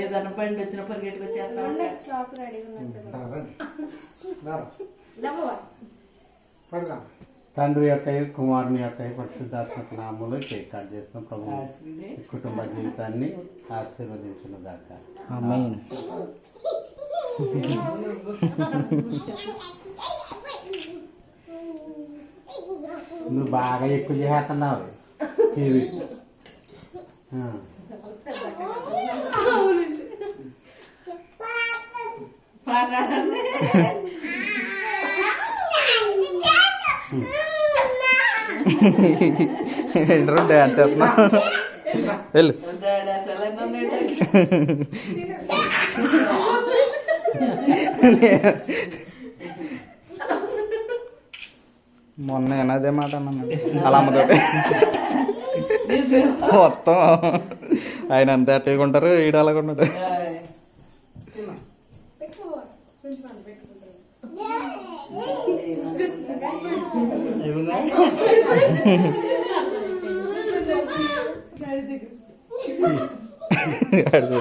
ఏదన్నా బండి వచ్చిన పరిగెట్టుకు వచ్చేస్తా. తండ్రి యొక్క కుమారుని యొక్క పరిశుద్ధాత్మక నామములో కేక్ కట్ చేస్తున్నాం. ప్రభు కుటుంబ జీవితాన్ని ఆశీర్వదించును గాక. ఆమేన్. నువ్వు బాగా ఎక్కువ చేస్తున్నావు టీవీ. ఏంటో డాన్స్ చేస్తున్నా. వెళ్ళు. మొన్న నేను అదే మాట అన్నాను అలా అమ్మతోటి. మొత్తం ఆయన అంతే అట్టగా ఉంటారు, ఈడ అలాగ ఉంటారు.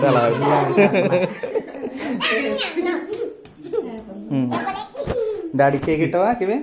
అలా డాడీ కేక్ ఇట్టవా ఇవే